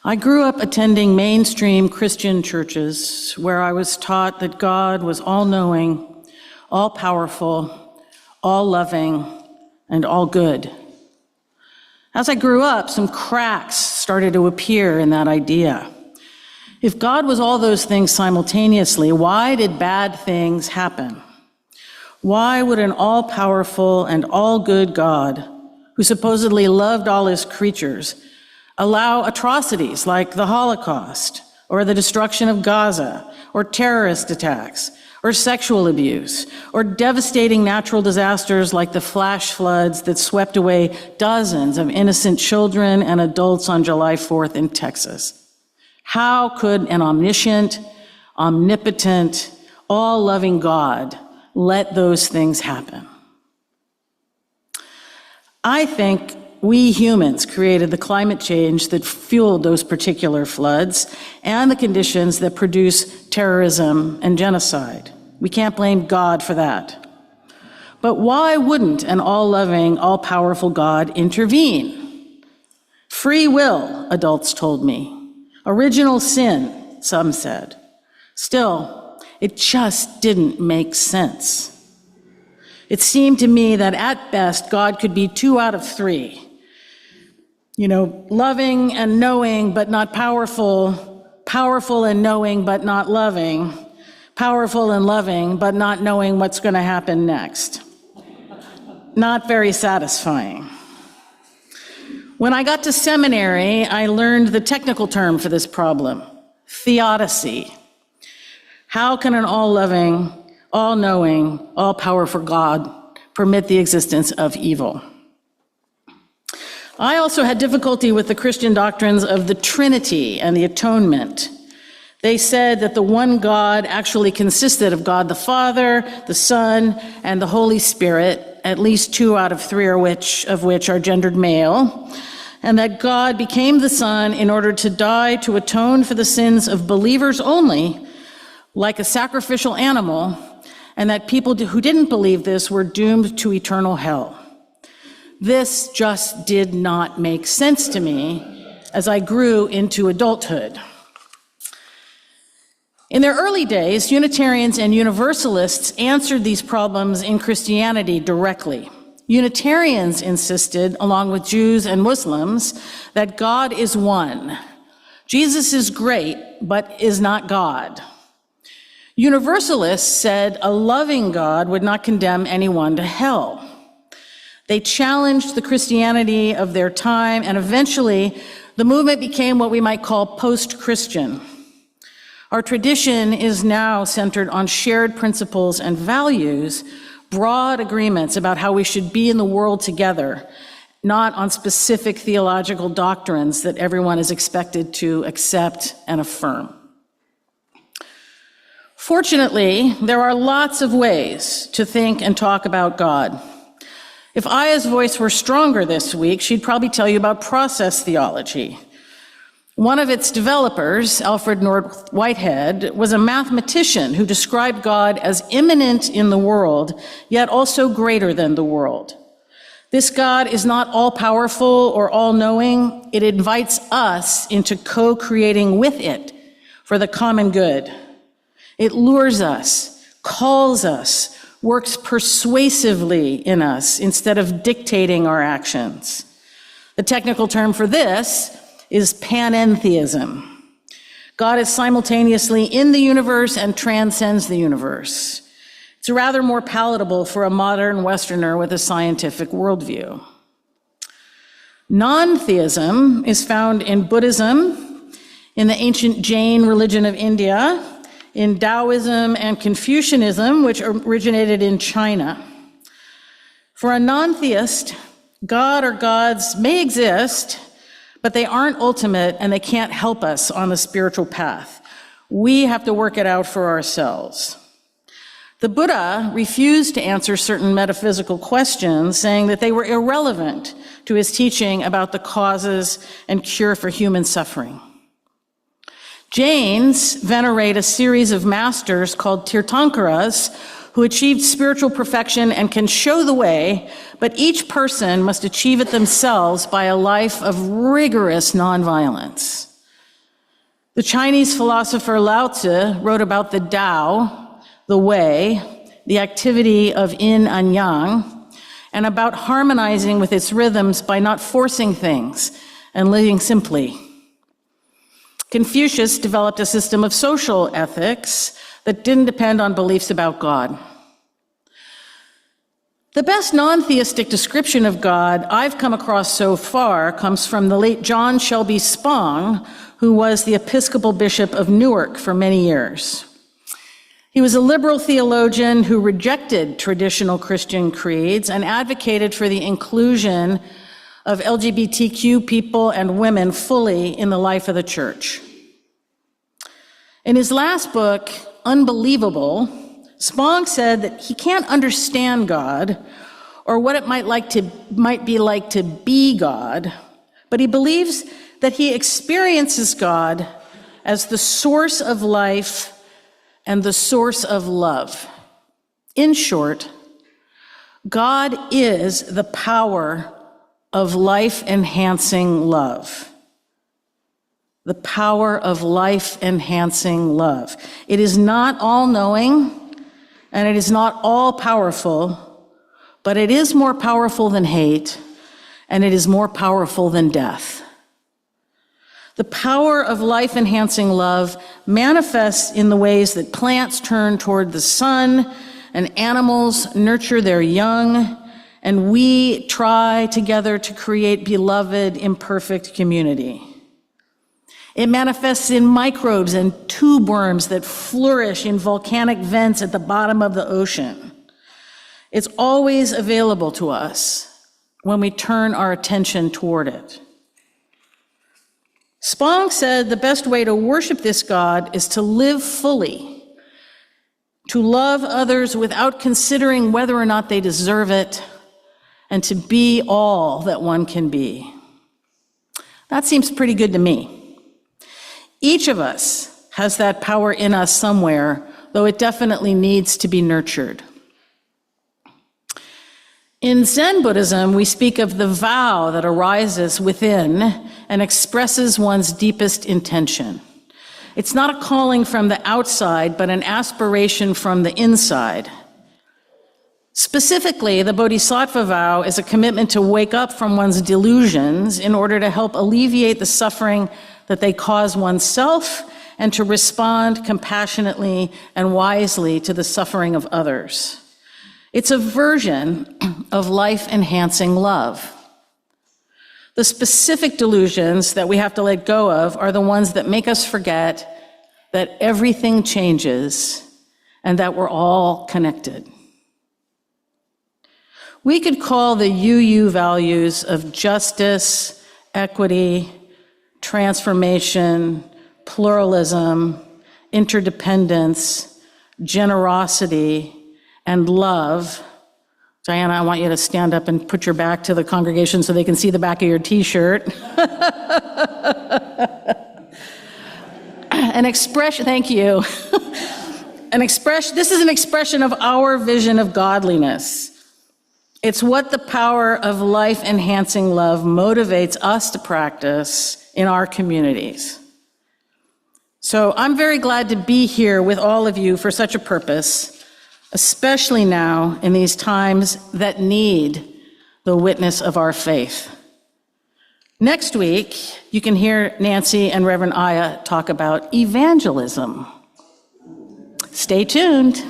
I grew up attending mainstream Christian churches where I was taught that God was all-knowing, all-powerful, all-loving, and all-good. As I grew up, some cracks started to appear in that idea. If God was all those things simultaneously, why did bad things happen? Why would an all-powerful and all-good God, who supposedly loved all his creatures, allow atrocities like the Holocaust, or the destruction of Gaza, or terrorist attacks, or sexual abuse, or devastating natural disasters like the flash floods that swept away dozens of innocent children and adults on July 4th in Texas? How could an omniscient, omnipotent, all-loving God let those things happen? I think we humans created the climate change that fueled those particular floods and the conditions that produce terrorism and genocide. We can't blame God for that. But why wouldn't an all-loving, all-powerful God intervene? Free will, adults told me. Original sin, some said. Still, it just didn't make sense. It seemed to me that at best, God could be 2 out of 3. Loving and knowing, but not powerful, powerful and knowing, but not loving, powerful and loving, but not knowing what's going to happen next. Not very satisfying. When I got to seminary, I learned the technical term for this problem, Theodicy. How can an all-loving, all-knowing, all-powerful God permit the existence of evil? I also had difficulty with the Christian doctrines of the Trinity and the atonement. They said that the one God actually consisted of God the Father, the Son, and the Holy Spirit, at least 2 out of 3 of which are gendered male, and that God became the Son in order to die to atone for the sins of believers only, like a sacrificial animal, and that people who didn't believe this were doomed to eternal hell. This just did not make sense to me as I grew into adulthood. In their early days, Unitarians and Universalists answered these problems in Christianity directly. Unitarians insisted, along with Jews and Muslims, that God is one. Jesus is great, but is not God. Universalists said a loving God would not condemn anyone to hell. They challenged the Christianity of their time, and eventually the movement became what we might call post-Christian. Our tradition is now centered on shared principles and values, broad agreements about how we should be in the world together, not on specific theological doctrines that everyone is expected to accept and affirm. Fortunately, there are lots of ways to think and talk about God. If Aya's voice were stronger this week, she'd probably tell you about process theology. One of its developers, Alfred North Whitehead, was a mathematician who described God as immanent in the world, yet also greater than the world. This God is not all-powerful or all-knowing. It invites us into co-creating with it for the common good. It lures us, calls us, works persuasively in us instead of dictating our actions. The technical term for this is panentheism. God is simultaneously in the universe and transcends the universe. It's rather more palatable for a modern Westerner with a scientific worldview. Non-theism is found in Buddhism, in the ancient Jain religion of India, in Taoism and Confucianism, which originated in China. For a non-theist, God or gods may exist, but they aren't ultimate and they can't help us on the spiritual path. We have to work it out for ourselves. The Buddha refused to answer certain metaphysical questions, saying that they were irrelevant to his teaching about the causes and cure for human suffering. Jains venerate a series of masters called Tirthankaras who achieved spiritual perfection and can show the way, but each person must achieve it themselves by a life of rigorous nonviolence. The Chinese philosopher Lao Tzu wrote about the Tao, the way, the activity of yin and yang, and about harmonizing with its rhythms by not forcing things and living simply. Confucius developed a system of social ethics that didn't depend on beliefs about God. The best non-theistic description of God I've come across so far comes from the late John Shelby Spong, who was the Episcopal Bishop of Newark for many years. He was a liberal theologian who rejected traditional Christian creeds and advocated for the inclusion of LGBTQ people and women fully in the life of the church. In his last book, Unbelievable, Spong said that he can't understand God or what it might be like to be God, but he believes that he experiences God as the source of life and the source of love. In short, God is the power of life-enhancing love. The power of life-enhancing love. It is not all-knowing, and it is not all-powerful, but it is more powerful than hate, and it is more powerful than death. The power of life-enhancing love manifests in the ways that plants turn toward the sun, and animals nurture their young, and we try together to create beloved, imperfect community. It manifests in microbes and tube worms that flourish in volcanic vents at the bottom of the ocean. It's always available to us when we turn our attention toward it. Spong said the best way to worship this God is to live fully, to love others without considering whether or not they deserve it, and to be all that one can be. That seems pretty good to me. Each of us has that power in us somewhere, though it definitely needs to be nurtured. In Zen Buddhism, we speak of the vow that arises within and expresses one's deepest intention. It's not a calling from the outside, but an aspiration from the inside. Specifically, the Bodhisattva vow is a commitment to wake up from one's delusions in order to help alleviate the suffering that they cause oneself and to respond compassionately and wisely to the suffering of others. It's a version of life-enhancing love. The specific delusions that we have to let go of are the ones that make us forget that everything changes and that we're all connected. We could call the UU values of justice, equity, transformation, pluralism, interdependence, generosity, and love. Diana, I want you to stand up and put your back to the congregation so they can see the back of your t-shirt. An expression, thank you. This is an expression of our vision of godliness. It's what the power of life-enhancing love motivates us to practice in our communities. So I'm very glad to be here with all of you for such a purpose, especially now in these times that need the witness of our faith. Next week, you can hear Nancy and Reverend Aya talk about evangelism. Stay tuned.